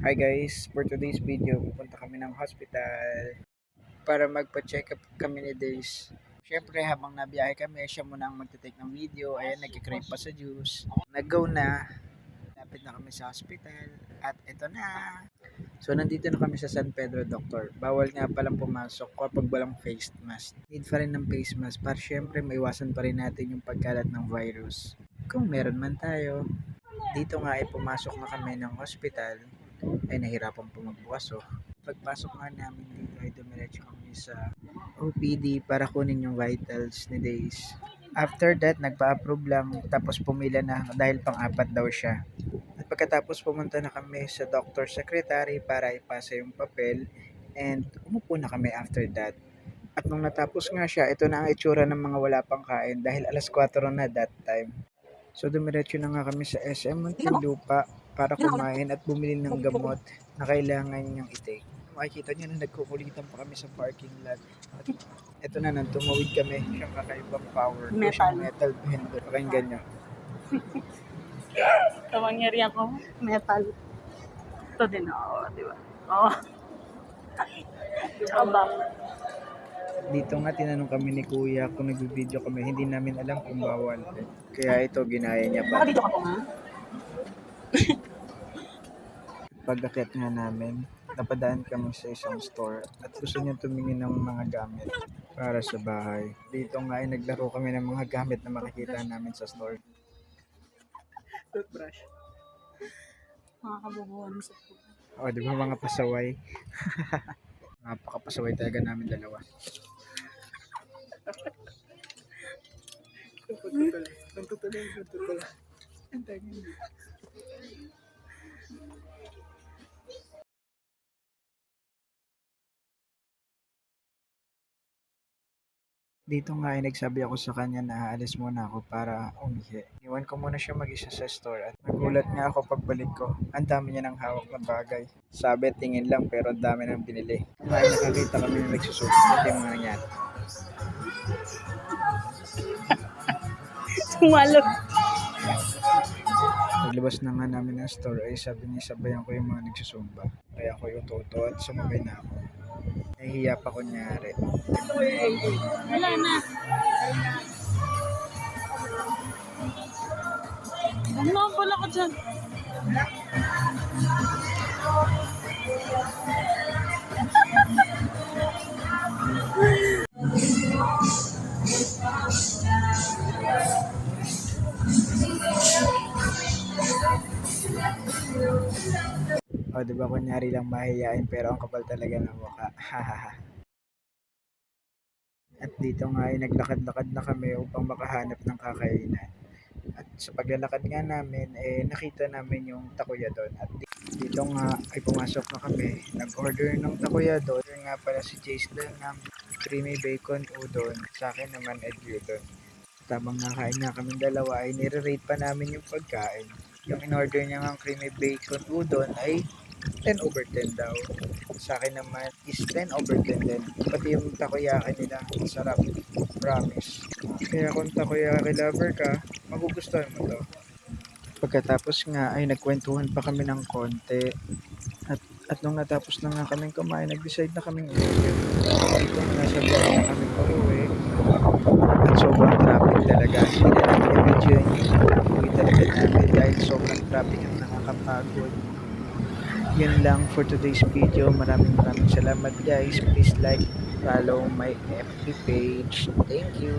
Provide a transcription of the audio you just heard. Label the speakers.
Speaker 1: Hi guys, for today's video, pupunta kami ng hospital para magpa-check up kami ni Days. Siyempre habang nabiyahe kami, siya muna ang magte-take ng video. Ayan, nagkikrave pa sa juice. Nag-go na. Lapit na kami sa hospital. At ito na. So nandito na kami sa San Pedro Doctor. Bawal nga palang pumasok kapag walang face mask. Need pa rin ng face mask para siyempre maiwasan pa rin natin yung pagkalat ng virus. Kung meron man tayo. Dito nga ay pumasok na kami ng hospital. Ay nahirapan po magbukas Pagpasok nga namin dito ay dumiretso kami sa OPD para kunin yung vitals ni Days. After that, nagpa-approve lang tapos pumila na dahil pang-apat daw siya. At pagkatapos pumunta na kami sa doctor secretary para ipasa yung papel and umupo na kami after that. At nung natapos nga siya, ito na ang itsura ng mga wala pang kain dahil alas 4 na that time. So dumiretso na nga kami sa SM Muntinlupa para kumain at bumili ng gamot na kailangan niyang i-take. Makikita niyo na nagkukulitan pa kami sa parking lot. At ito na nang tumawid kami. Siyang kakaibang power. Metal blender. Pakinggan niyo.
Speaker 2: Kamangyarihan ko, metal. Ito din ako, di ba? Oo. Aba.
Speaker 1: Dito nga tinanong kami ni Kuya kung nag-video kami. Hindi namin alam kung bawal. Kaya ito ginaya niya pa.
Speaker 2: Dito ka po nga?
Speaker 1: Pag-akyat nga namin, napadaan kami sa isang store at gusto niya tumingin ng mga gamit para sa bahay. Dito nga ay naglaro kami ng mga gamit na makikita namin sa store. Toothbrush.
Speaker 2: Mga kabubuan sa po.
Speaker 1: O, di ba mga pasaway? Napakapasaway talaga namin dalawa. Tutulay. Dito nga ay nagsabi ako sa kanya na aalis muna ako para umihi. Iwan ko muna siya mag-isa sa store at nagulat nga ako pagbalik ko. Ang dami niya ng hawak na bagay. Sabi tingin lang pero ang dami nang binili. Ay nakakita kami na nagsusuot. Ito yung mga nangyari.
Speaker 2: Sumalog.
Speaker 1: Paglabas na nga namin ng store ay sabi niya sabayan ko yung mga nagsusumba. Kaya ako yung toto at sumabay na ako. Nahihiya pa kunyari.
Speaker 2: Wala na. Ano pala ko dyan?
Speaker 1: O, diba kunyari lang mahihain pero ang kapal talaga ng mukha. At dito nga ay naglakad-lakad na kami upang makahanap ng kakainan. At sa paglalakad nga namin, nakita namin yung takuya doon. At dito nga ay pumasok na kami. Nag-order ng takuya doon. Order nga pala si Jace doon ng creamy bacon udon. Sa akin naman egg udon. Tabang nakain nga kami dalawa ay nire-rate pa namin yung pagkain. Yung in-order niya ng creamy bacon udon ay 10 over 10 daw. Sa akin naman is 10 over 10 din. Pati yung takoyaki nila, masarap. Promise. Kaya kung takoyaki lover ka, magugustuhan mo to. Pagkatapos nga ay nagkwentuhan pa kami ng konti. At nung natapos na nga kaming kumain, nag-decide na kaming uwi. Dito nasa biyahe na kami pauwi. At sobrang traffic talaga. Hindi na namin i-video yung uwi talaga namin dahil sobrang traffic at nakakapagod. Yun lang for today's video. Maraming salamat guys. Please like, follow my FB page. Thank you.